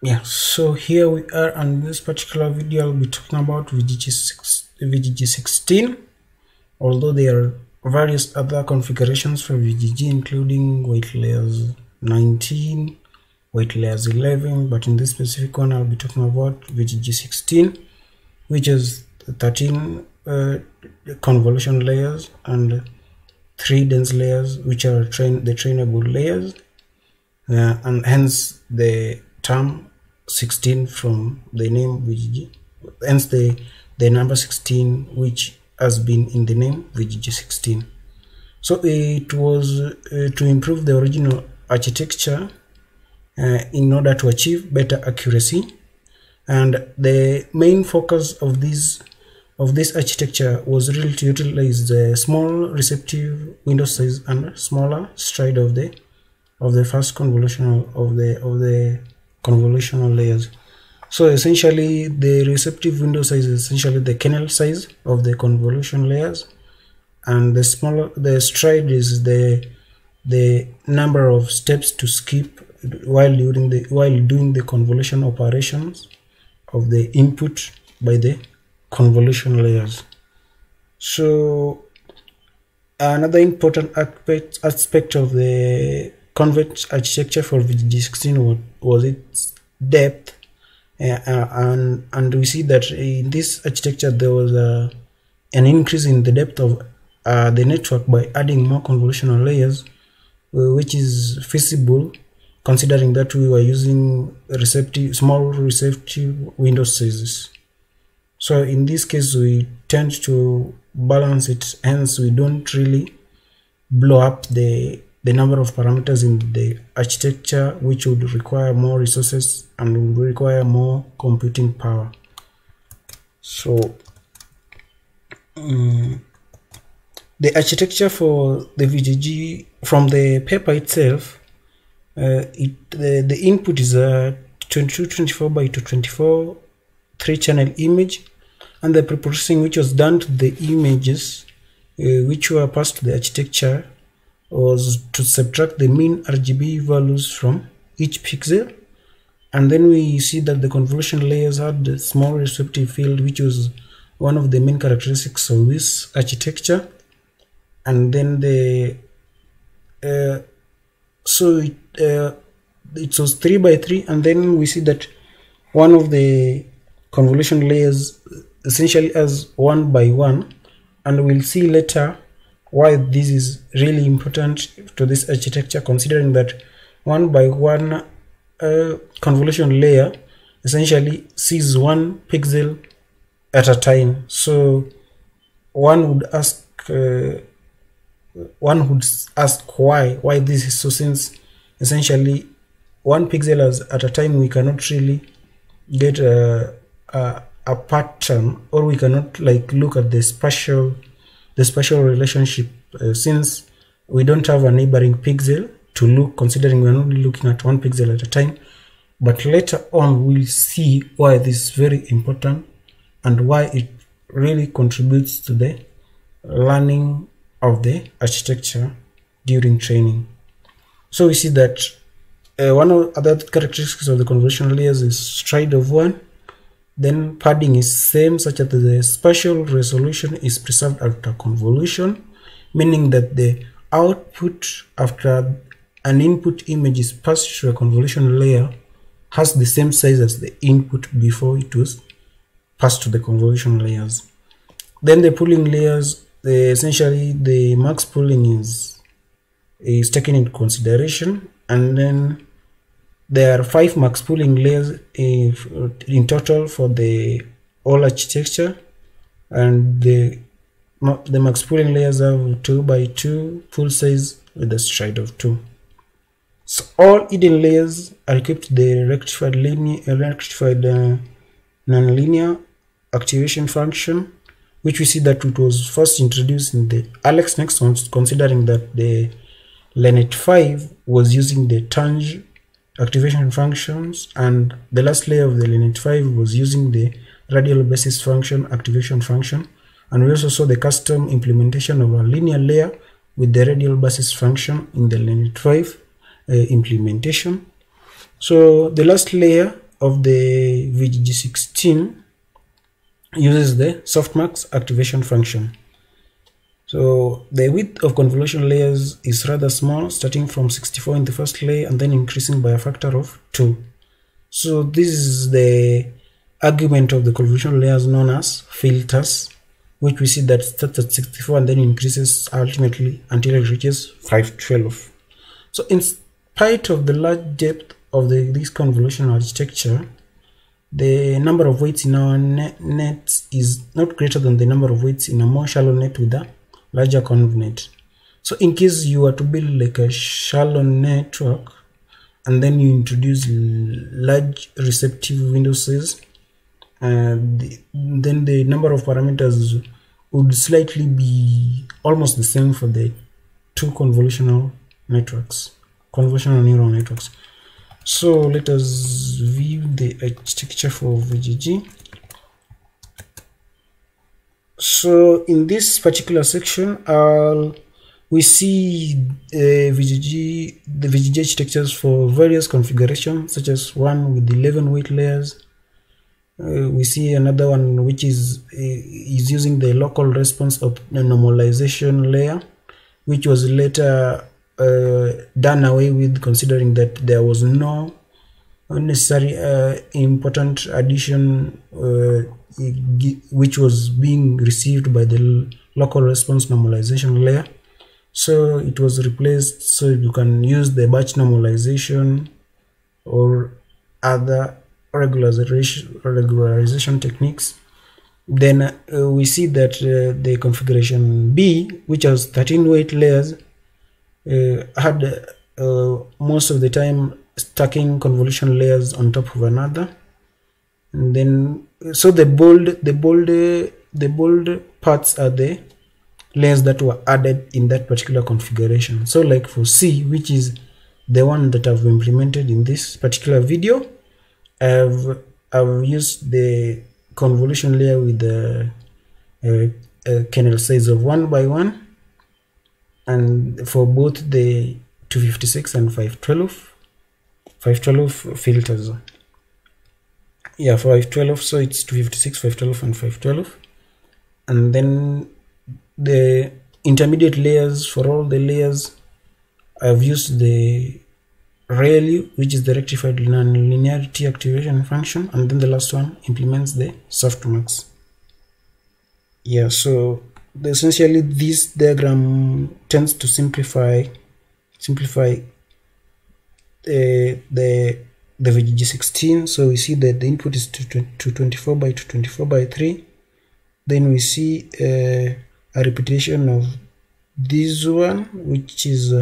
Yeah, so here we are, and in this particular video I'll be talking about VGG16, although there are various other configurations for VGG including weight layers 19, weight layers 11, but in this specific one I'll be talking about VGG16, which is 13 convolution layers and 3 dense layers, which are the trainable layers, and hence the term 16 from the name VGG, hence the number 16 which has been in the name VGG16. So it was to improve the original architecture in order to achieve better accuracy, and the main focus of this architecture was really to utilize the small receptive window size and smaller stride of the first convolutional of the convolutional layers. So essentially the receptive window size is essentially the kernel size of the convolution layers, and the stride is the number of steps to skip while doing the convolution operations of the input by the convolution layers. So another important aspect of the convex architecture for VGG16 was its depth, and we see that in this architecture there was an increase in the depth of the network by adding more convolutional layers, which is feasible considering that we were using small receptive window sizes. So in this case we tend to balance it, hence we don't really blow up the number of parameters in the architecture, which would require more resources and would require more computing power. So the architecture for the VGG from the paper itself, the input is a 2224 by 224 3-channel image, and the preprocessing which was done to the images which were passed to the architecture was to subtract the mean RGB values from each pixel, and then we see that the convolution layers had a small receptive field, which was one of the main characteristics of this architecture. And then it was 3 by 3, and then we see that one of the convolution layers essentially has 1 by 1, and we'll see later why this is really important to this architecture, considering that 1 by 1 convolution layer essentially sees 1 pixel at a time. So one would ask why this is so, since essentially 1 pixel at a time we cannot really get a pattern, or we cannot look at the spatial relationship, since we don't have a neighboring pixel to look, considering we are only looking at 1 pixel at a time. But later on we'll see why this is very important and why it really contributes to the learning of the architecture during training. So we see that one of the other characteristics of the convolution layers is stride of 1. Then padding is same, such that the spatial resolution is preserved after convolution, meaning that the output after an input image is passed through a convolution layer has the same size as the input before it was passed to the convolution layers. Then the pooling layers, essentially the max pooling is taken into consideration, and then there are 5 max pooling layers in total for the whole architecture, and the max pooling layers have 2 by 2 full size with a stride of 2. So all hidden layers are equipped with the rectified nonlinear activation function, which we see that it was first introduced in the Alex Nexons, considering that the LeNet 5 was using the Tange activation functions, and the last layer of the LeNet 5 was using the radial basis function activation function. And we also saw the custom implementation of a linear layer with the radial basis function in the LeNet 5 implementation. So the last layer of the VGG16 uses the softmax activation function. So the width of convolution layers is rather small, starting from 64 in the first layer and then increasing by a factor of 2. So this is the argument of the convolution layers known as filters, which we see that starts at 64 and then increases ultimately until it reaches 512. So in spite of the large depth of this convolution architecture, the number of weights in our net is not greater than the number of weights in a more shallow net with a larger conv net. So in case you were to build like a shallow network and then you introduce large receptive window size, then the number of parameters would slightly be almost the same for the two convolutional neural networks. So let us view the architecture for VGG. So in this particular section, we see the VGG architectures for various configurations, such as one with 11 weight layers. We see another one which is using the local response of the normalization layer, which was later done away with, considering that there was no necessary important addition which was being received by the local response normalization layer. So it was replaced, so you can use the batch normalization or other regularization techniques. Then we see that the configuration B, which has 13 weight layers, had most of the time stacking convolution layers on top of another. And then so the bold parts are the layers that were added in that particular configuration. So like for C, which is the one that I've implemented in this particular video, I've used the convolution layer with the kernel size of 1 by 1, and for both the 256 and 512 filters. Yeah, for 512, so it's 256, 512, and 512. And then the intermediate layers, for all the layers, I've used the ReLU, which is the rectified nonlinearity activation function, and then the last one implements the softmax. Yeah, so essentially this diagram tends to simplify the VGG16. So we see that the input is 224 by 224 by 3. Then we see a repetition of this one, which is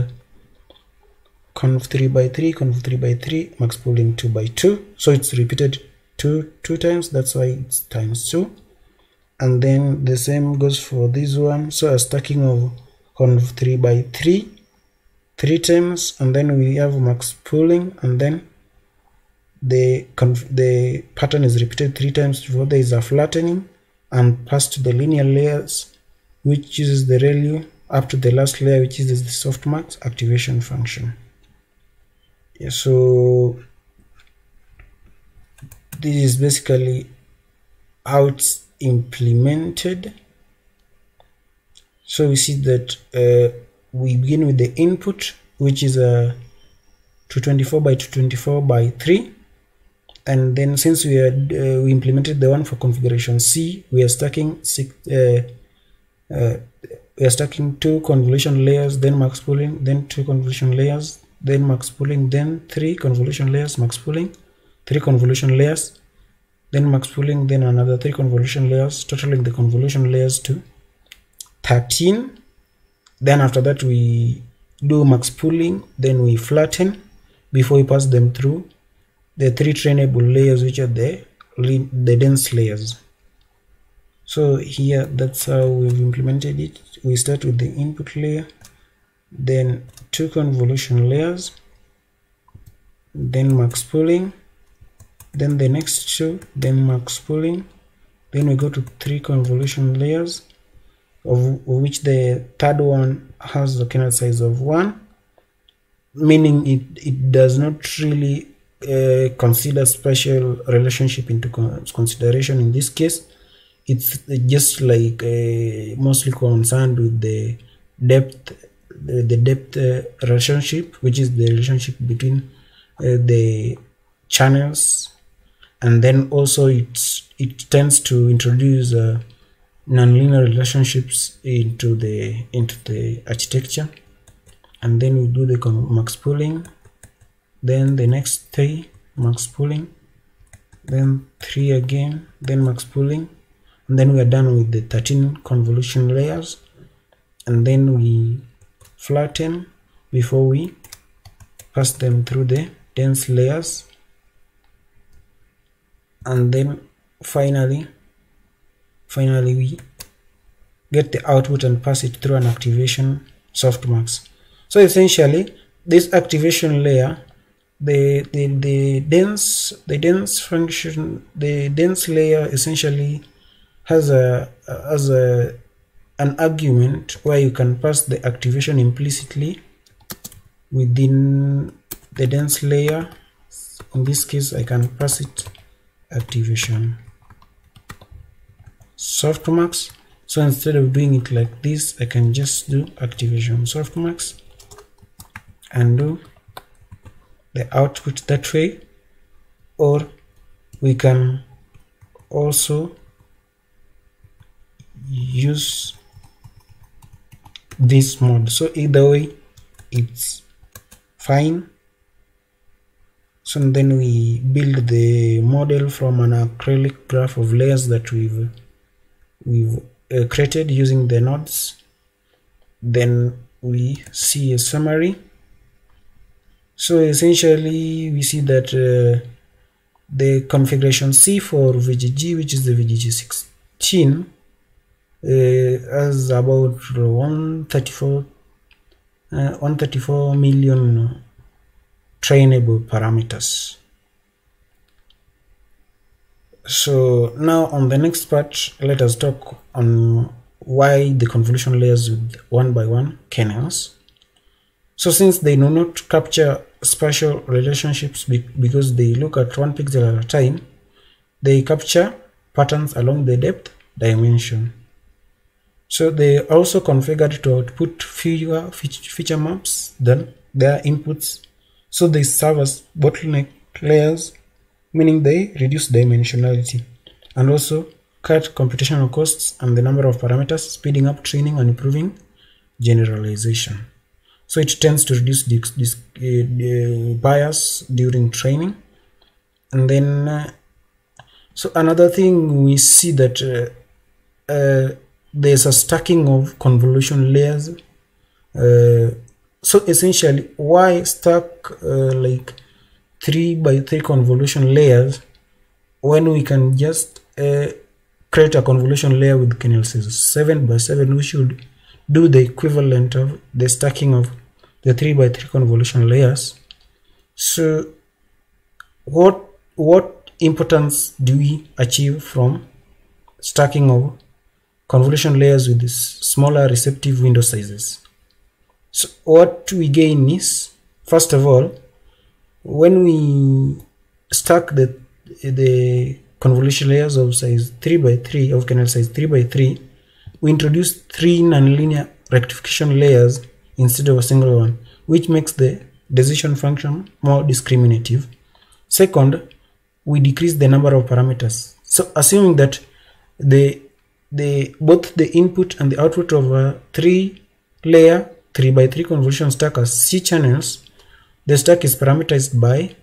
conv 3 by 3, conv 3 by 3, max pooling 2 by 2. So it's repeated two times, that's why it's times 2. And then the same goes for this one, so a stacking of conv 3 by 3 times, and then we have max pooling, and then the pattern is repeated 3 times before there is a flattening, and passed to the linear layers, which uses the ReLU, up to the last layer, which is the softmax activation function. Yeah, so this is basically how it's implemented. So we see that we begin with the input, which is a 224 by 224 by 3, and then since we implemented the one for configuration C, we are stacking two convolution layers, then max pooling, then 2 convolution layers, then max pooling, then 3 convolution layers, max pooling, 3 convolution layers, then max pooling, then another 3 convolution layers, totaling the convolution layers to 13. Then after that we do max pooling, then we flatten before we pass them through the 3 trainable layers, which are the dense layers. So here, that's how we've implemented it. We start with the input layer, then 2 convolution layers, then max pooling, then the next 2, then max pooling, then we go to 3 convolution layers, of which the third one has the kernel size of 1, meaning it does not really consider spatial relationship into consideration. In this case, it's just like mostly concerned with the depth, the depth relationship, which is the relationship between the channels, and then also it tends to introduce nonlinear relationships into the architecture. And then we do the max pooling, then the next 3 max pooling, then 3 again, then max pooling, and then we are done with the 13 convolution layers. And then we flatten before we pass them through the dense layers, and then finally we get the output and pass it through an activation softmax. So essentially, this activation layer, the dense function, the dense layer essentially has an argument where you can pass the activation implicitly within the dense layer. In this case, I can pass it activation softmax. So instead of doing it like this, I can just do activation softmax and do the output that way, or we can also use this mode. So either way, it's fine. So then we build the model from an acrylic graph of layers that we've created using the nodes. Then we see a summary. So essentially we see that the configuration C for VGG, which is the VGG16, has about 134 million trainable parameters. So now on the next part, let us talk on why the convolution layers with 1x1 kernels. So since they do not capture spatial relationships because they look at 1 pixel at a time, they capture patterns along the depth dimension. So they are also configured to output fewer feature maps than their inputs. So they serve as bottleneck layers, meaning they reduce dimensionality and also cut computational costs and the number of parameters, speeding up training and improving generalization. So it tends to reduce this bias during training. And then so another thing, we see that there's a stacking of convolution layers. So essentially, why stack like 3x3 convolution layers when we can just create a convolution layer with kernel size 7x7? We should do the equivalent of the stacking of the 3x3 convolution layers. So what importance do we achieve from stacking of convolution layers with these smaller receptive window sizes? So what we gain is, first of all, when we stack the convolution layers of size 3x3, of kernel size 3x3, we introduce 3 nonlinear rectification layers instead of a single one, which makes the decision function more discriminative. Second, we decrease the number of parameters. So assuming that both the input and the output of a 3-layer 3x3 convolution stack are C channels, the stack is parameterized by.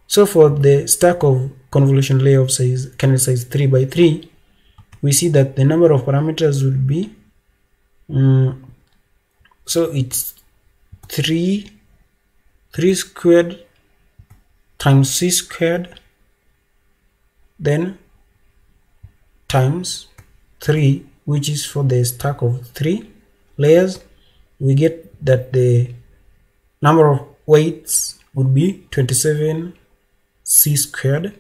So for the stack of convolution layer of kernel size 3x3, we see that the number of parameters would be so it's 3 squared times C squared, then times 3, which is for the stack of 3 layers. We get that the number of weights would be 27 C squared.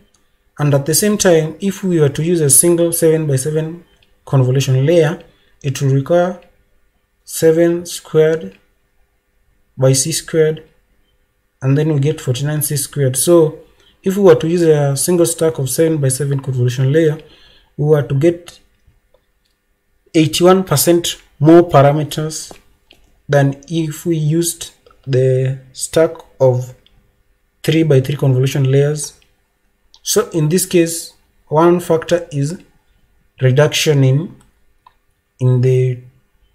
And at the same time, if we were to use a single 7x7 convolution layer, it will require 7 squared by C squared, and then we get 49 C squared. So if we were to use a single stack of 7 by 7 convolution layer, we were to get 81% more parameters than if we used the stack of 3 by 3 convolution layers. So in this case, one factor is reduction in the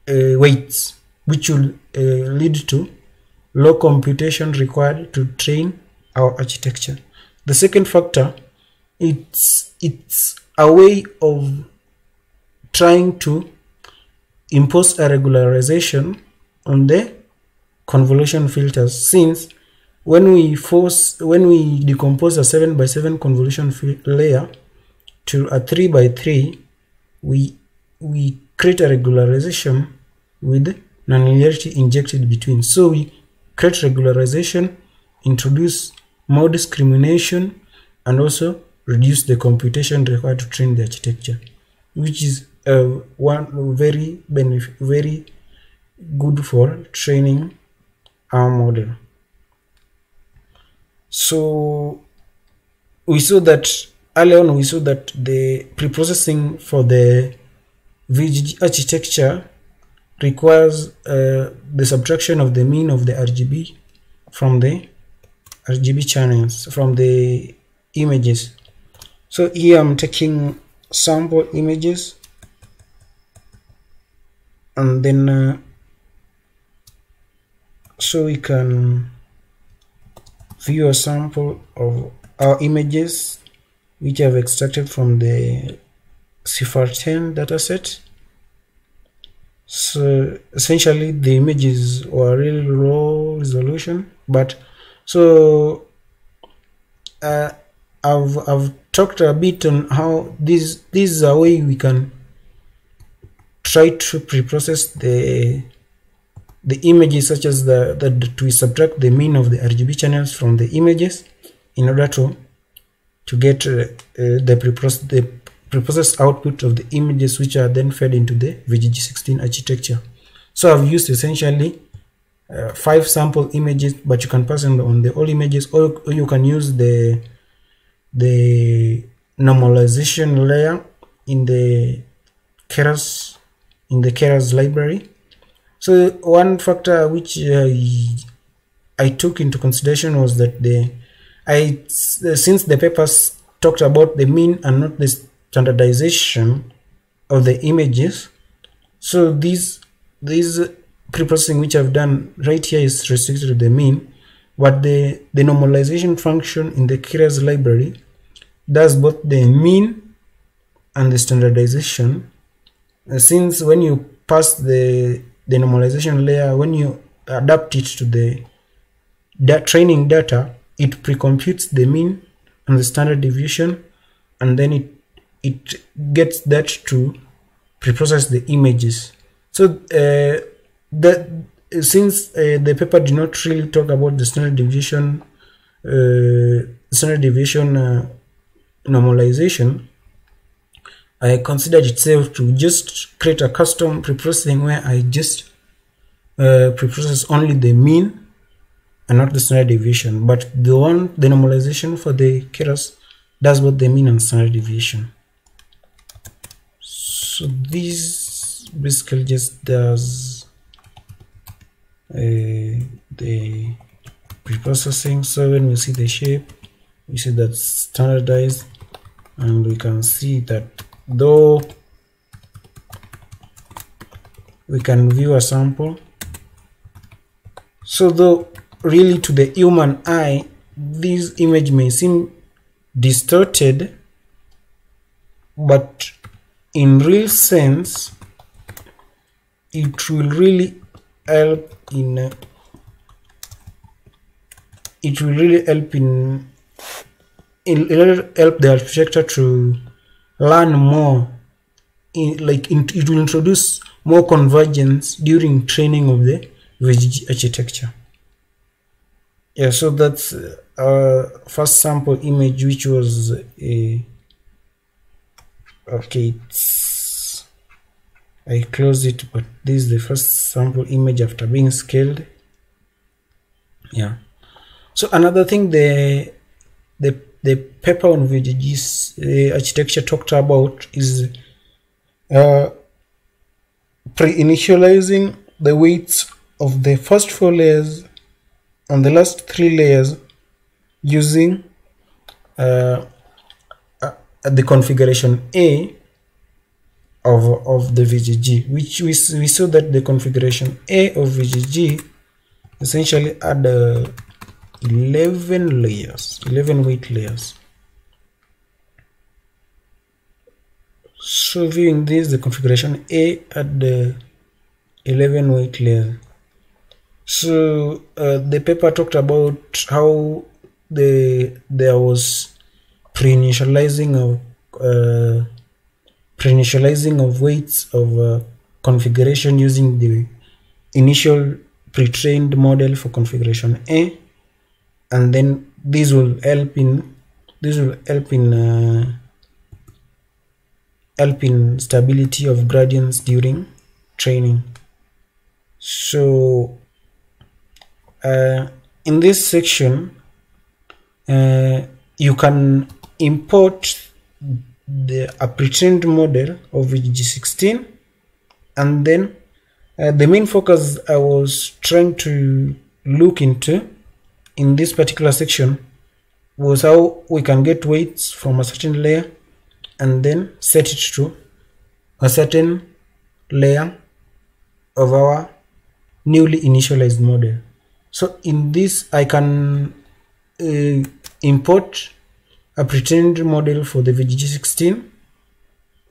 weights, which will lead to low computation required to train our architecture. The second factor, it's a way of trying to impose a regularization on the convolution filters, since when we decompose a 7 by 7 convolution layer to a 3 by 3, we create a regularization with nonlinearity injected between. So we create regularization, introduce more discrimination, and also reduce the computation required to train the architecture, which is one very good for training our model. So we saw that earlier on, the preprocessing for the VGG architecture requires the subtraction of the mean of the RGB from the RGB channels from the images. So here I'm taking sample images, and then so we can view a sample of our images which I've extracted from the CIFAR10 dataset. So essentially the images were really low resolution, but so I've talked a bit on how this is a way we can try to preprocess the images, such as that we subtract the mean of the RGB channels from the images in order to get the preprocessed output of the images, which are then fed into the VGG16 architecture. So I've used essentially 5 sample images, but you can pass on the all images, or you can use the normalization layer in the keras library. So one factor which I took into consideration was that since the papers talked about the mean and not the standardization of the images, so these preprocessing which I've done right here is restricted to the mean, but the normalization function in the keras library does both the mean and the standardization. Since when you pass the normalization layer, when you adapt it to the training data, it pre-computes the mean and the standard deviation, and then it gets that to preprocess the images. So since the paper did not really talk about the standard deviation normalization, I considered it safe to just create a custom preprocessing where I just preprocess only the mean and not the standard deviation, but the normalization for the keras does both the mean and standard deviation. So this basically just does the preprocessing. So when we see the shape, we see that standardized, and we can see that though we can view a sample, so though really to the human eye this image may seem distorted, but in real sense it will really help in help the architecture to learn more. It will introduce more convergence during training of the VGG architecture. Yeah, so that's our first sample image, which was I closed it, but this is the first sample image after being scaled. Yeah. So another thing, the the paper on VGG's architecture talked about is pre-initializing the weights of the first 4 layers and the last 3 layers using the configuration A of the VGG, which we saw that the configuration A of VGG essentially had 11 layers, 11 weight layers. So viewing this, the configuration A had the 11 weight layers. So the paper talked about how there was pre-initializing of weights of configuration using the initial pre-trained model for configuration A, and then this will help in stability of gradients during training. So in this section you can import a pre-trained model of VGG16, and then the main focus I was trying to look into in this particular section was how we can get weights from a certain layer and then set it to a certain layer of our newly initialized model. So in this I can import a pre-trained model for the VGG16,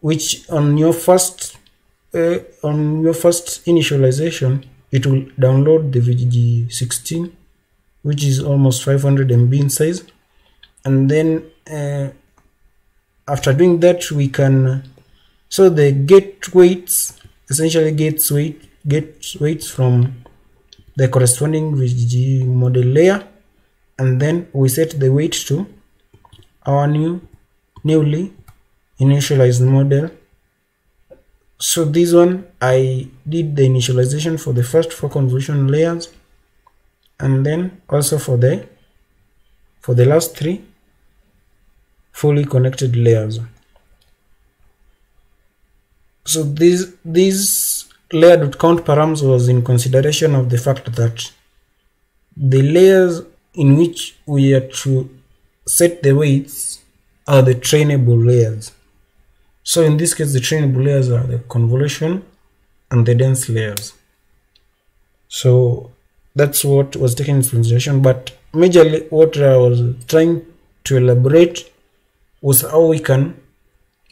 which on your first initialization it will download the VGG16, which is almost 500 MB in size, and then after doing that we can, so the get weights essentially gets weights from the corresponding VGG model layer, and then we set the weight to our newly initialized model. So this one I did the initialization for the first 4 convolution layers, and then also for the last 3 fully connected layers. So this layer.count params was in consideration of the fact that the layers in which we are to set the weights are the trainable layers. So in this case the trainable layers are the convolution and the dense layers. So that's what was taken into consideration, but majorly what I was trying to elaborate was how we can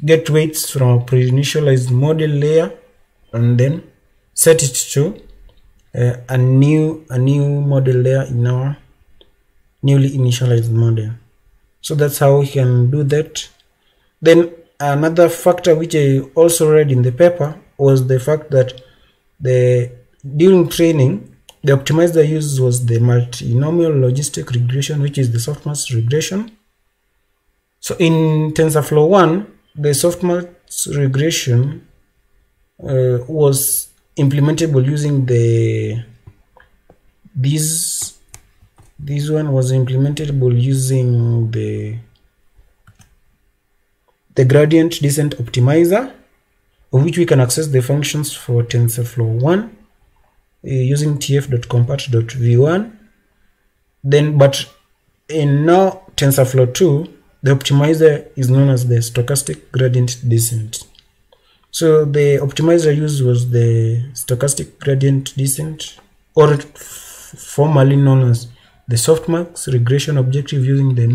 get weights from a pre-initialized model layer and then set it to a new model layer in our newly initialized model. So that's how we can do that. Then another factor which I also read in the paper was the fact that during training the optimizer used was the multinomial logistic regression, which is the softmax regression. So in TensorFlow 1, the softmax regression was implementable using this one was implementable using the gradient descent optimizer, of which we can access the functions for TensorFlow 1 using tf.compart.v1. Then, but in now TensorFlow 2, the optimizer is known as the stochastic gradient descent. So the optimizer used was the stochastic gradient descent, or formerly known as the softmax regression objective, using the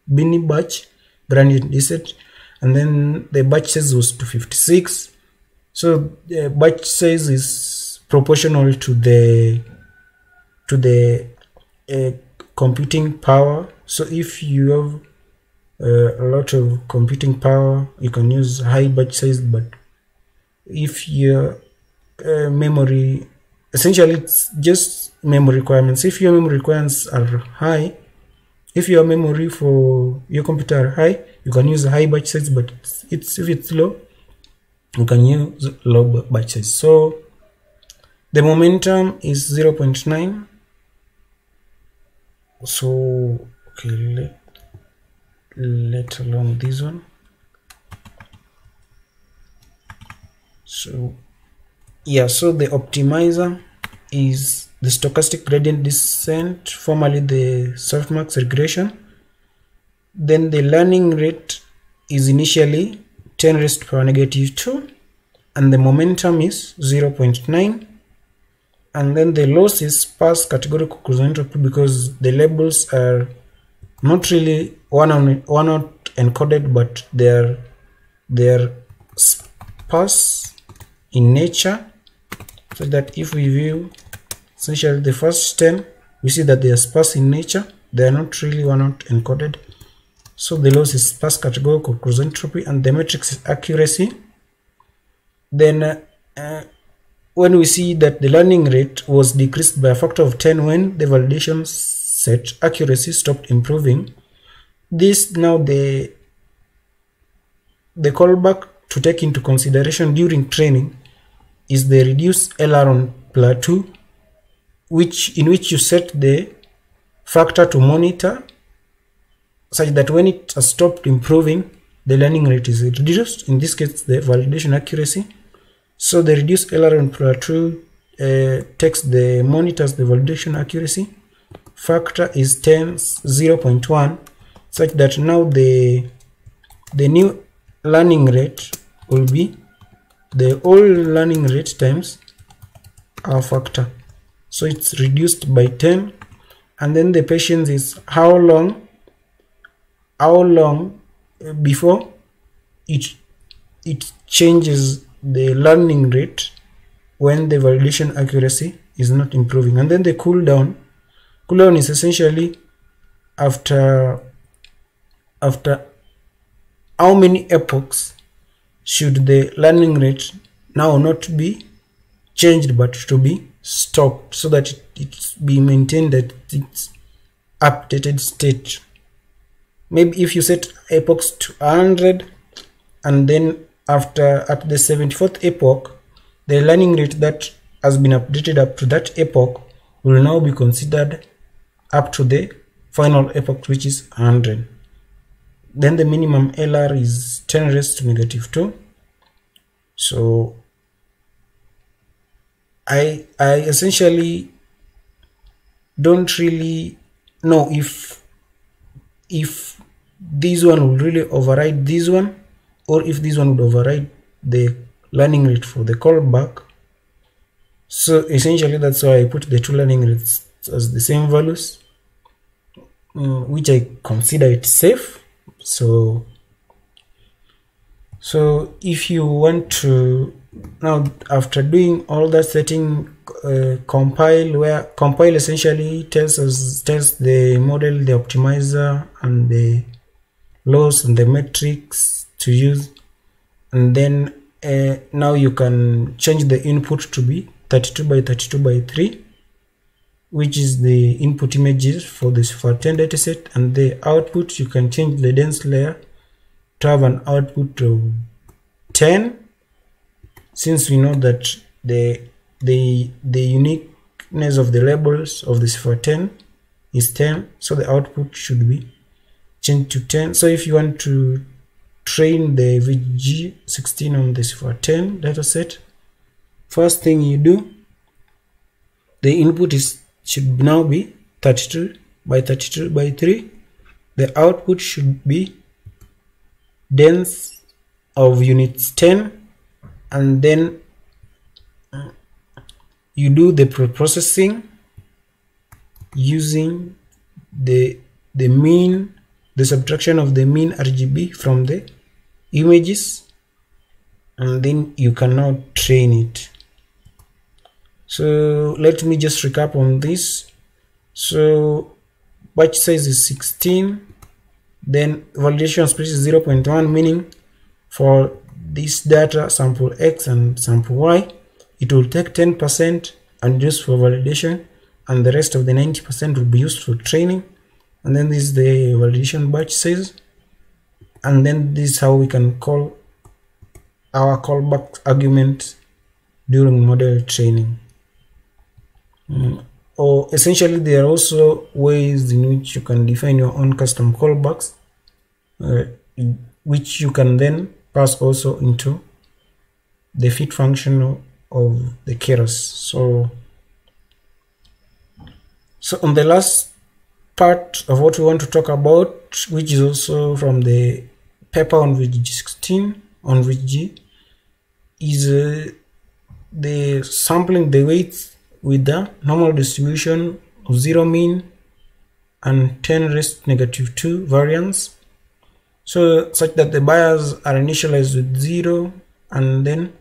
mini batch gradient descent, and then the batch size was 256. So the batch size is proportional to the computing power. So if you have a lot of computing power, you can use high batch size, but if your memory, essentially it's just memory requirements. If your memory requirements are high, if your memory for your computer are high, you can use a high batch size, but if it's low, you can use low batch size. So the momentum is 0.9. So okay, let alone this one. So yeah, so the optimizer is the stochastic gradient descent, formerly the softmax regression. Then the learning rate is initially 10 raised to power negative 2, and the momentum is 0.9, and then the loss is sparse categorical cruise entropy, because the labels are not really one out encoded, but they're sparse in nature, so that if we view essentially the first 10, we see that they are sparse in nature, they are not really one out encoded. So the loss is sparse categorical cruise entropy, and the matrix is accuracy. Then when we see that the learning rate was decreased by a factor of 10 when the validation set accuracy stopped improving, this now the callback to take into consideration during training is the reduced aileron plateau, in which you set the factor to monitor such that when it has stopped improving, the learning rate is reduced, in this case the validation accuracy. So the reduced aileron plateau monitors the validation accuracy. Factor is 0.1, such that now the new learning rate will be the old learning rate times our factor. So it's reduced by 10, and then the patience is how long before it changes the learning rate when the validation accuracy is not improving. And then the cooldown is essentially after how many epochs should the learning rate now not be changed but to be stopped, so that it be maintained at its updated state. Maybe if you set epochs to 100, and then at the 74th epoch, the learning rate that has been updated up to that epoch will now be considered up to the final epoch, which is 100. Then the minimum LR is 10 raised to negative 2. So I essentially don't really know if this one will really override this one, or if this one would override the learning rate for the callback. So essentially that's why I put the two learning rates as the same values, which I consider it safe. So if you want to now, after doing all that setting, compile essentially tells the model, the optimizer, and the loss and the metrics to use, and then now you can change the input to be 32 by 32 by 3, which is the input images for this for 10 dataset, and the output you can change the dense layer to have an output of 10, since we know that the uniqueness of the labels of this for 10 is 10, so the output should be changed to 10. So if you want to train the VGG16 on this for 10 dataset, first thing you do, the input should now be 32 by 32 by 3. The output should be dense of units 10, and then you do the pre-processing using the subtraction of the mean RGB from the images, and then you can now train it. So let me just recap on this. So batch size is 16, then validation space is 0.1, meaning for this data sample X and sample Y, it will take 10% and use for validation, and the rest of the 90% will be used for training. And then this is the validation batch size, and then this is how we can call our callback argument during model training. Or essentially there are also ways in which you can define your own custom callbacks which you can then pass also into the fit function of the keras. So on the last part of what we want to talk about, which is also from the paper on VGG16 on VGG, is the sampling the weights with the normal distribution of 0 mean and 10⁻⁻² variance, so such that the bias are initialized with 0 and then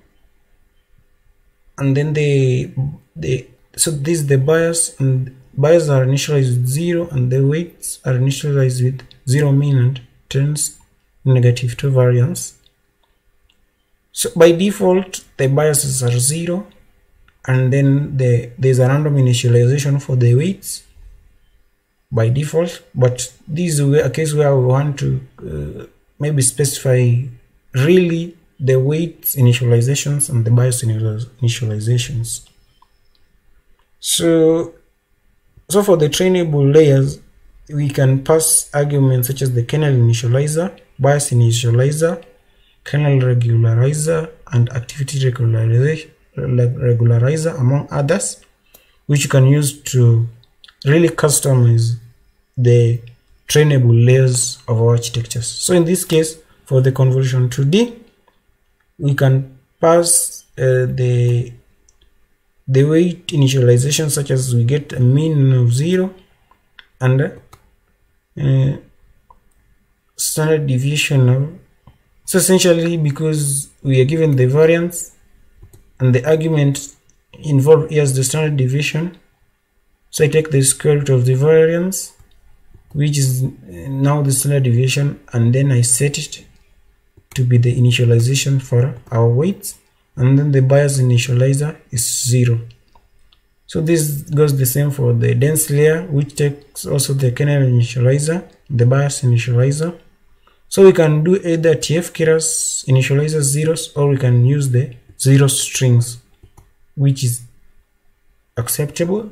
so this is the bias, and bias are initialized with 0 and the weights are initialized with 0 mean and 10⁻⁻² variance. So by default the biases are 0, and then there's a random initialization for the weights by default, but this is a case where we want to maybe specify really the weights initializations and the bias initializations. So for the trainable layers, we can pass arguments such as the kernel initializer, bias initializer, kernel regularizer, and activity regularizer, among others, which you can use to really customize the trainable layers of our architectures. So in this case, for the convolution 2D, we can pass the weight initialization, such as we get a mean of 0 and standard deviation of. So essentially, because we are given the variance and the argument involved here is the standard deviation, so I take the square root of the variance, which is now the standard deviation, and then I set it to be the initialization for our weights, and then the bias initializer is 0. So this goes the same for the dense layer, which takes also the kernel initializer, the bias initializer. So we can do either TF keras initializer zeros, or we can use the 0 strings, which is acceptable.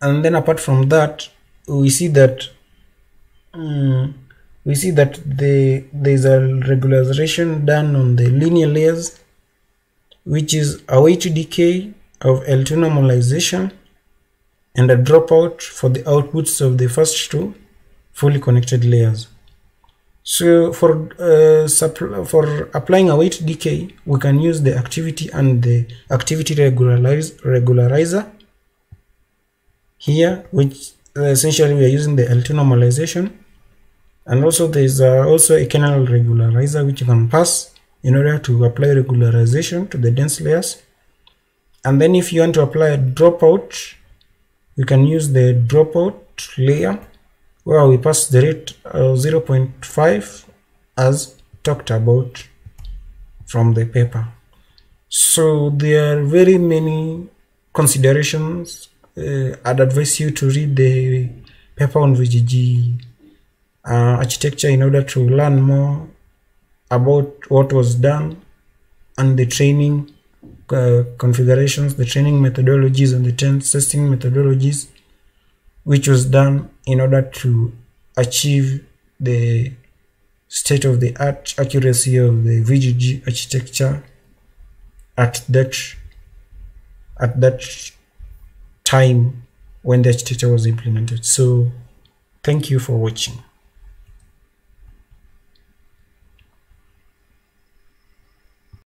And then apart from that, we see that there's a regularization done on the linear layers, which is a weight decay of L2 normalization and a dropout for the outputs of the first two fully connected layers. So for applying a weight decay, we can use the activity and the activity regularizer here, which essentially we are using the L2 normalization, and also there's also a kernel regularizer which you can pass in order to apply regularization to the dense layers. And then if you want to apply a dropout, we can use the dropout layer, where we pass the rate 0.5 as talked about from the paper. So there are very many considerations. I'd advise you to read the paper on VGG architecture in order to learn more about what was done and the training configurations, the training methodologies, and the testing methodologies, which was done in order to achieve the state-of-the-art accuracy of the VGG architecture at that time when the architecture was implemented. So thank you for watching.